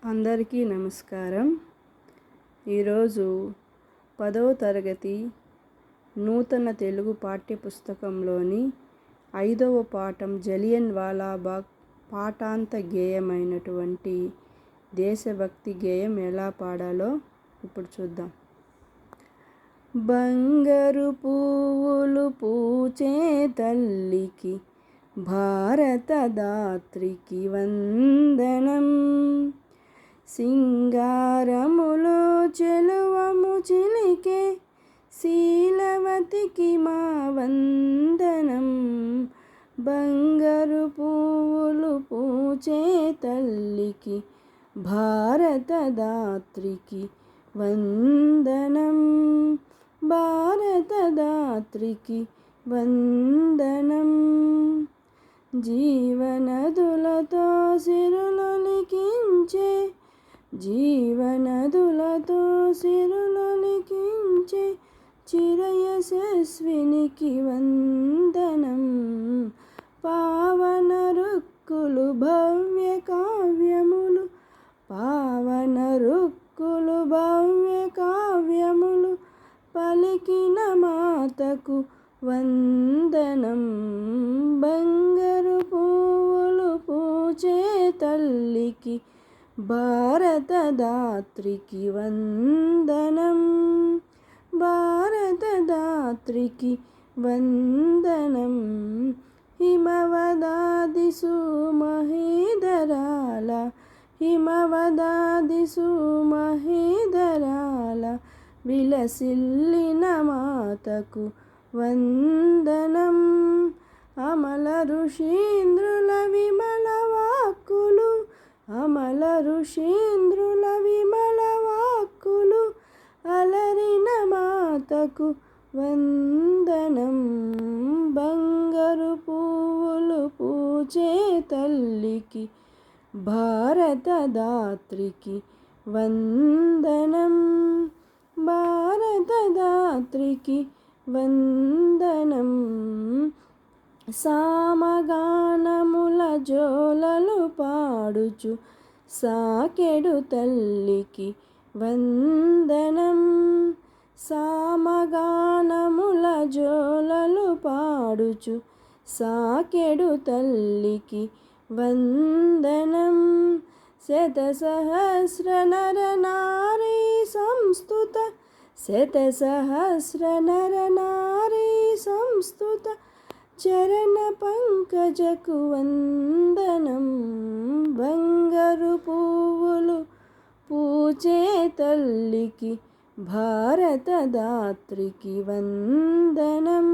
అందరికీ నమస్కారం. ఈరోజు 10వ తరగతి నూతన తెలుగు పాఠ్యపుస్తకంలోని 5వ పాఠం జలియన్ వాలాబాగ్ పాఠాంత గేయమైనటువంటి దేశభక్తి గేయం ఎలా పాడాలో ఇప్పుడు చూద్దాం. బంగారు పువ్వులు పూచే తల్లికి భారత దాత్రికి వందనం. సింగారములో చెలువము చిలికే శీలవతికి మా వందనం. బంగారు పువ్వులు పూచే తల్లికి భారత దాత్రికి వందనం. భారత దాత్రికి వందనం. జీవనదులతో సిరులొలికించే జీవనదులతో సిరులొలికించే చిరయశస్వినికి వందనం. పావన రుక్కులు భవ్య కావ్యములు పావన రుక్కులు భవ్య కావ్యములు పలికిన మాతకు వందనం. బంగారు పువ్వులు పూచే తల్లికి భారత దాత్రికి వందనం. భారత దాత్రికి వందనం. హిమవదాది సుమహేదరాల హిమవదాది సుమహేదరాల విలసిల్లిన మాతకు వందనం. అమల ఋషీంద్రుల విమల వాక్కులు అమల ఋషీంద్రుల విమల వాక్కులు అలరిన మాతకు వందనం. బంగారు పువ్వులు పూచే తల్లికి భారత దాత్రికి వందనం. భారత దాత్రికి వందనం. సామగానముల జోలలు పాడుచు సాకెడు తల్లికి వందనం. సామగానముల జోలలు పాడుచు సాకెడు తల్లికి వందనం. శతసహస్ర నర నారీ సంస్తుత శతసహస్ర నర నారీ సంస్తుత చరణ పంకజకు వందనం. బంగారు పువ్వులు పూచే తల్లికి భారత దాత్రికి వందనం.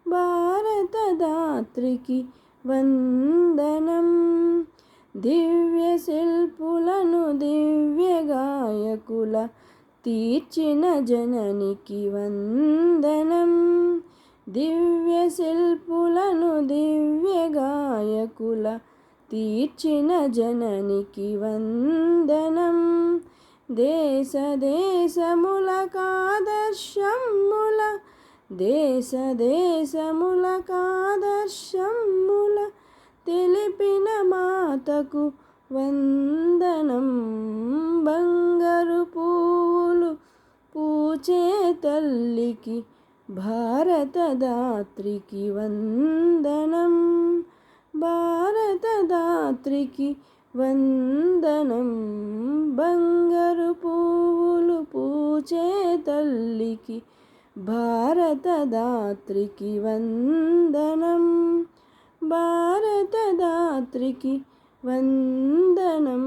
భారత దాత్రికి వందనం. దివ్య శిల్పులను దివ్య గాయకుల తీర్చిన జననికి వందనం. దివ్య శిల్పులను దివ్య గాయకుల తీర్చిన జననికి వందనం. దేశ దేశములకాదర్శముల దేశ దేశములకాదర్శముల తెలిపిన మాతకు వందనం. బంగారు పువ్వులు పూచే తల్లికి భారత దాత్రికి వందనం. భారత దాత్రికి వందనం. బంగారు పువ్వులు పూచే తల్లికి భారత దాత్రికి వందనం. భారత దాత్రికి వందనం.